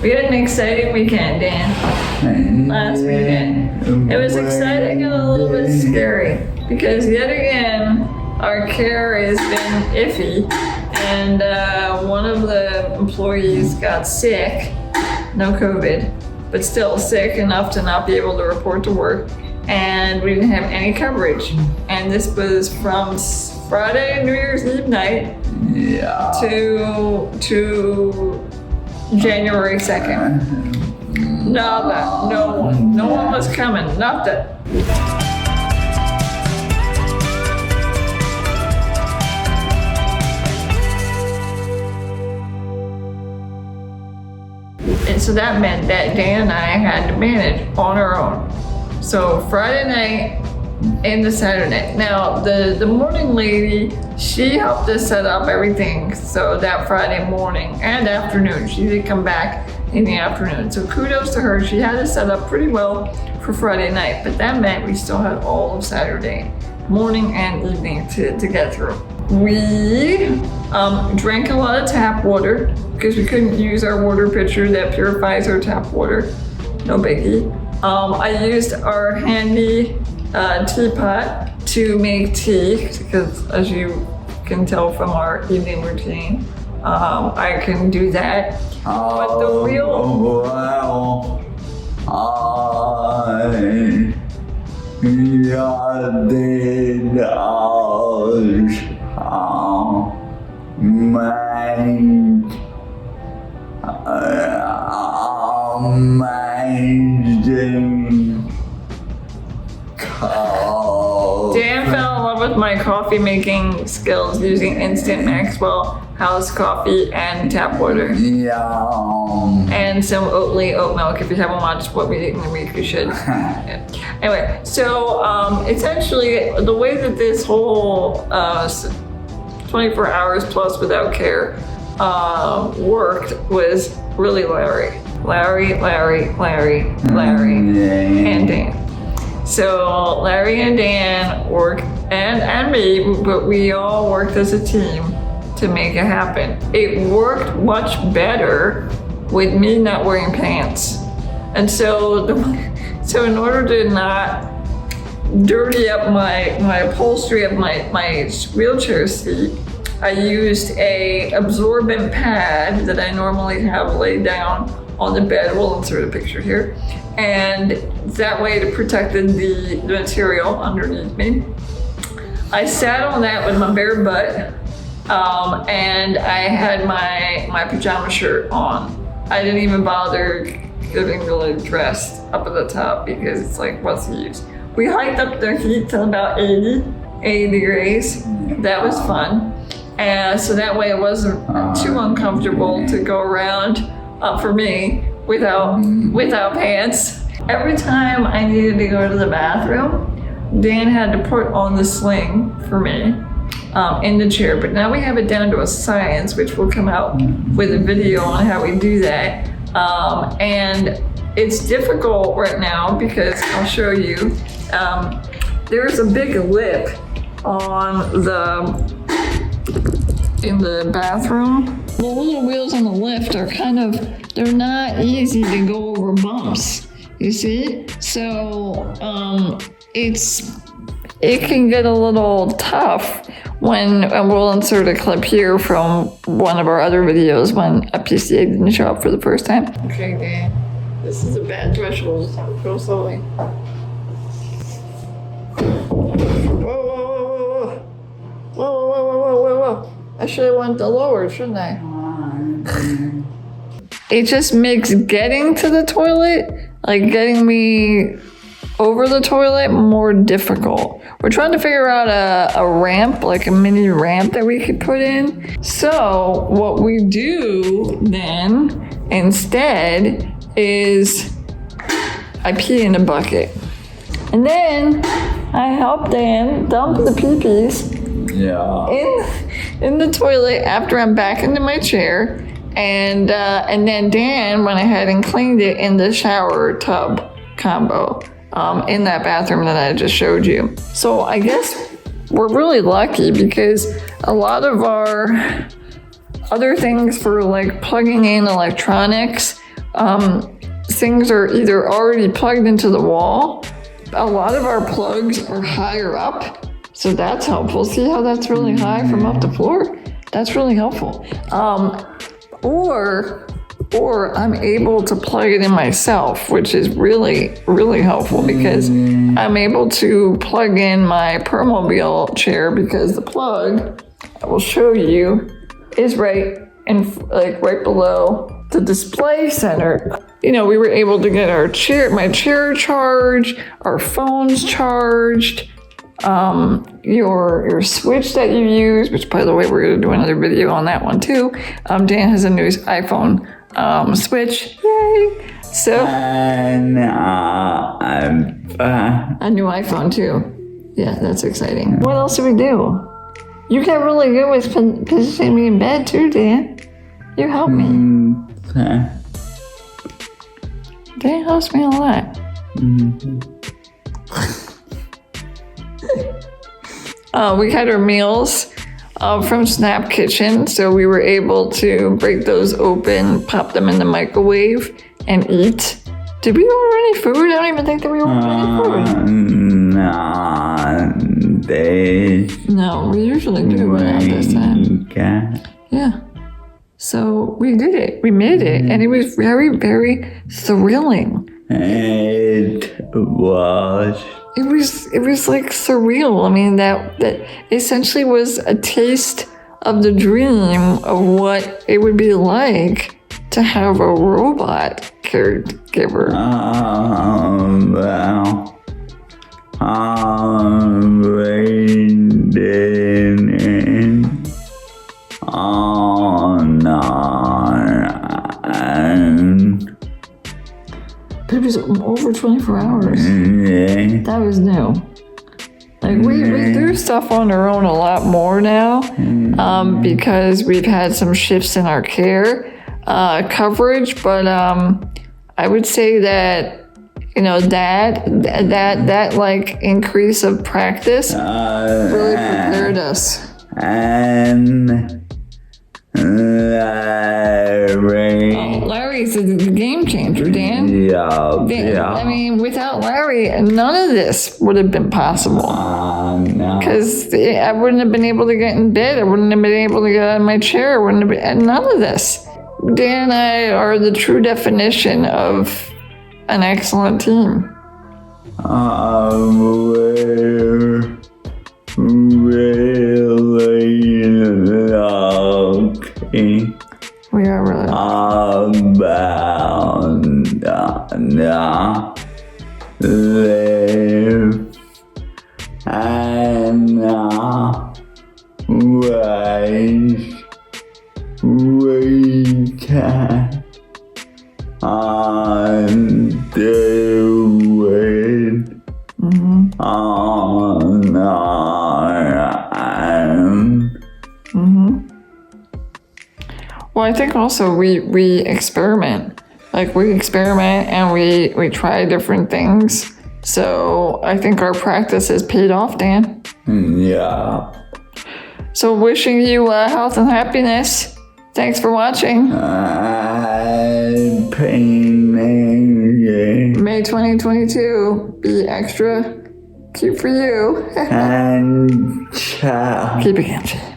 We had an exciting weekend, Dan. Last weekend. It was exciting and a little bit scary because yet again, our care has been iffy, and one of the employees got sick, no COVID, but still sick enough to not be able to report to work, and we didn't have any coverage. And this was from Friday, New Year's Eve night, to January 2nd. Nada, no one was coming, nothing. And so that meant that Dan and I had to manage on our own. So Friday night and the Saturday night. Now the morning lady, she helped us set up everything. So that Friday morning and afternoon, she did come back in the afternoon. So kudos to her. She had it set up pretty well for Friday night, but that meant we still had all of Saturday morning and evening to get through. We drank a lot of tap water because we couldn't use our water pitcher that purifies our tap water. No biggie. I used our handy teapot to make tea because, as you can tell from our evening routine, I can do that. But the real Dan fell in love with my coffee making skills using instant Maxwell house coffee and tap water. And some Oatly oat milk. If you haven't watched What We Ate in the Week, you should. Yeah. Anyway, so essentially the way that this whole 24 hours plus without care worked was really Larry, and Dan. So Larry and Dan worked, and me, but we all worked as a team to make it happen. It worked much better with me not wearing pants. And so in order to not dirty up my upholstery of my wheelchair seat, I used a absorbent pad that I normally have laid down on the bed. We'll insert a picture here. And that way it protected the material underneath me. I sat on that with my bare butt, and I had my pajama shirt on. I didn't even bother getting really dressed up at the top because it's like, what's the use? We hiked up the heat to about 80 degrees. That was fun. And so that way it wasn't too uncomfortable to go around for me without pants. Every time I needed to go to the bathroom, Dan had to put on the sling for me in the chair. But now we have it down to a science, which will come out with a video on how we do that. And it's difficult right now because I'll show you. There's a big lip on in the bathroom. The little wheels on the lift are they're not easy to go over bumps, you see? So it can get a little tough when, and we'll insert a clip here from one of our other videos when a PCA didn't show up for the first time. Okay, Dan, this is a bad threshold. Go slowly. Whoa. I should have went the lower, shouldn't I? It just makes getting to the toilet, like getting me over the toilet, more difficult. We're trying to figure out a ramp, like a mini ramp that we could put in. So what we do then instead is I pee in a bucket. And then I help Dan dump the pee-pees in the toilet after I'm back into my chair. And then Dan went ahead and cleaned it in the shower tub combo in that bathroom that I just showed you. So I guess we're really lucky because a lot of our other things for like plugging in electronics, things are either already plugged into the wall. A lot of our plugs are higher up, so that's helpful. See how that's really high from up the floor? That's really helpful. Or I'm able to plug it in myself, which is really, really helpful because I'm able to plug in my Permobile chair because the plug, I will show you, is right below the display center. You know, we were able to get my chair charged, our phones charged, your switch that you use, which by the way, we're going to do another video on that one too. Dan has a new iPhone switch. Yay! So And a new iPhone too. Yeah, that's exciting. What else do we do? You got really good with positioning me in bed too, Dan. You helped me. Dan helps me a lot. We had our meals from Snap Kitchen, so we were able to break those open, pop them in the microwave, and eat. Did we order any food? I don't even think that we ordered any food. No, we usually do around this time. Yeah. So we did it. We made it, and it was very, very thrilling. It was. It was like surreal. I mean, that essentially was a taste of the dream of what it would be like to have a robot caregiver. Well, I'm waiting on But it was over 24 hours. yeah. That was new. Like we do stuff on our own a lot more now, because we've had some shifts in our care coverage. But I would say that that like increase of practice really prepared us. And Larry's a game changer, Dan. yeah. I mean, without Larry, none of this would have been possible. No. Because I wouldn't have been able to get in bed. I wouldn't have been able to get out of my chair. I wouldn't have been, none of this. Dan and I are the true definition of an excellent team. We're really lucky. We are really About live and ways we can do it on our own. Well, I think also we experiment. Like we experiment and we try different things. So I think our practice has paid off, Dan. Yeah. So wishing you health and happiness. Thanks for watching. May 2022. Be extra cute for you. And ciao. Keep it Ginchiest.